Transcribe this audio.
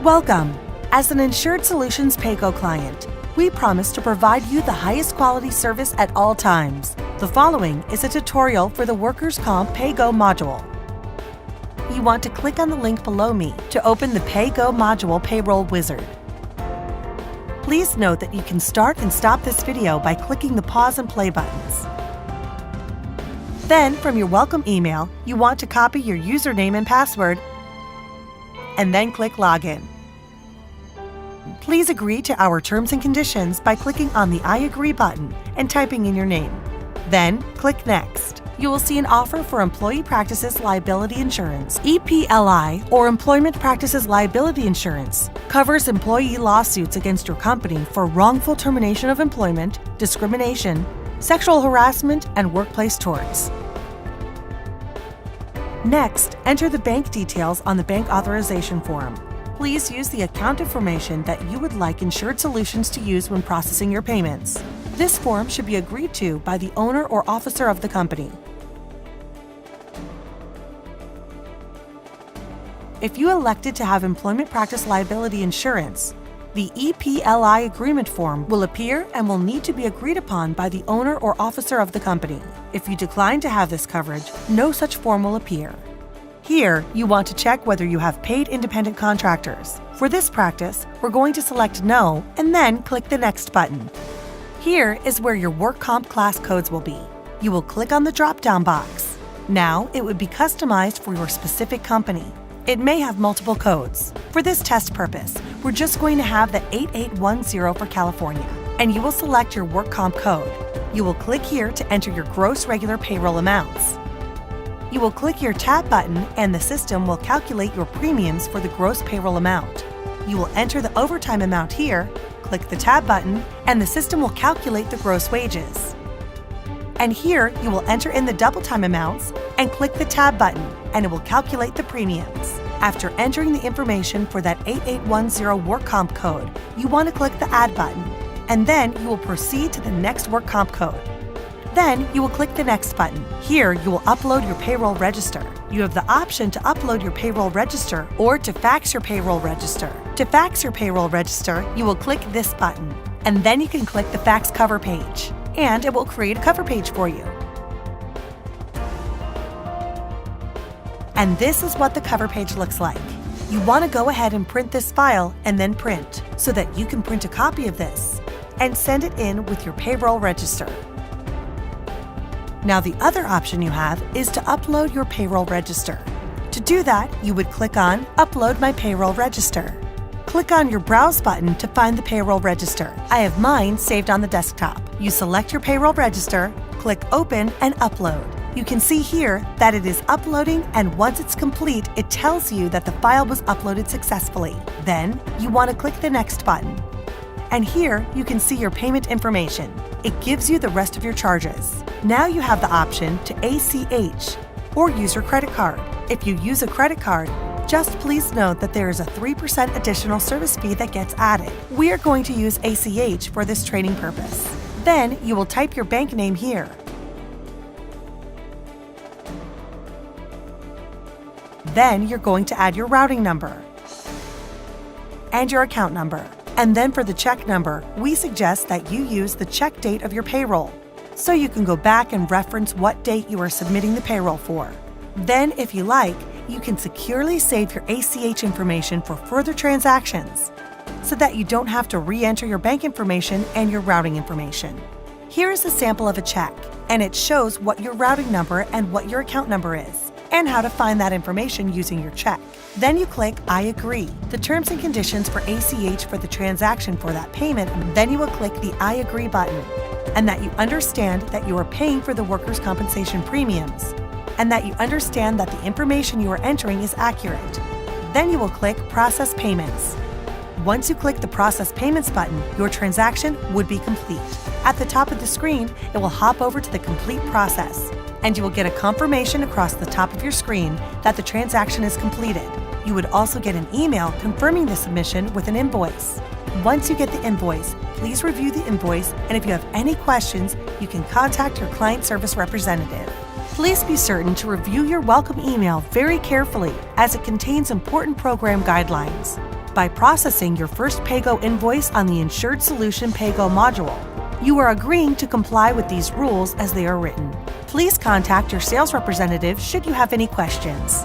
Welcome! As an Insured Solutions PayGo client, we promise to provide you the highest quality service at all times. The following is a tutorial for the Workers' Comp PayGo module. You want to click on the link below me to open the PayGo module Payroll Wizard. Please note that you can start and stop this video by clicking the pause and play buttons. Then, from your welcome email, you want to copy your username and password and then click Login. Please agree to our terms and conditions by clicking on the I agree button and typing in your name. Then, click Next. You will see an offer for Employee Practices Liability Insurance. EPLI, or Employment Practices Liability Insurance, covers employee lawsuits against your company for wrongful termination of employment, discrimination, sexual harassment, and workplace torts. Next, enter the bank details on the bank authorization form. Please use the account information that you would like Insured Solutions to use when processing your payments. This form should be agreed to by the owner or officer of the company. If you elected to have Employment Practice Liability Insurance, the EPLI agreement form will appear and will need to be agreed upon by the owner or officer of the company. If you decline to have this coverage, no such form will appear. Here, you want to check whether you have paid independent contractors. For this practice, we're going to select No and then click the Next button. Here is where your work comp class codes will be. You will click on the drop-down box. Now, it would be customized for your specific company. It may have multiple codes. For this test purpose, we're just going to have the 8810 for California, and you will select your work comp code. You will click here to enter your gross regular payroll amounts. You will click your Tab button and the system will calculate your premiums for the gross payroll amount. You will enter the overtime amount here, click the Tab button, and the system will calculate the gross wages. And here, you will enter in the double time amounts and click the Tab button, and it will calculate the premiums. After entering the information for that 8810 work comp code, you want to click the Add button, and then you will proceed to the next work comp code. Then you will click the Next button. Here, you will upload your payroll register. You have the option to upload your payroll register or to fax your payroll register. To fax your payroll register, you will click this button, and then you can click the fax cover page, and it will create a cover page for you. And this is what the cover page looks like. You want to go ahead and print this file and then print, so that you can print a copy of this and send it in with your payroll register. Now the other option you have is to upload your payroll register. To do that, you would click on Upload My Payroll Register. Click on your Browse button to find the payroll register. I have mine saved on the desktop. You select your payroll register, click Open and Upload. You can see here that it is uploading, and once it's complete, it tells you that the file was uploaded successfully. Then, you want to click the Next button. And here, you can see your payment information. It gives you the rest of your charges. Now you have the option to ACH or use your credit card. If you use a credit card, just please note that there is a 3% additional service fee that gets added. We are going to use ACH for this training purpose. Then you will type your bank name here. Then you're going to add your routing number and your account number. And then for the check number, we suggest that you use the check date of your payroll, so you can go back and reference what date you are submitting the payroll for. Then, if you like, you can securely save your ACH information for further transactions, so that you don't have to re-enter your bank information and your routing information. Here is a sample of a check, and it shows what your routing number and what your account number is, and how to find that information using your check. Then you click I agree, the terms and conditions for ACH for the transaction for that payment. Then you will click the I agree button, and that you understand that you are paying for the workers' compensation premiums, and that you understand that the information you are entering is accurate. Then you will click Process Payments. Once you click the Process Payments button, your transaction would be complete. At the top of the screen, it will hop over to the complete process, and you will get a confirmation across the top of your screen that the transaction is completed. You would also get an email confirming the submission with an invoice. Once you get the invoice, please review the invoice, and if you have any questions, you can contact your client service representative. Please be certain to review your welcome email very carefully, as it contains important program guidelines. by processing your first PayGo invoice on the Insured Solution PayGo module. You are agreeing to comply with these rules as they are written. Please contact your sales representative should you have any questions.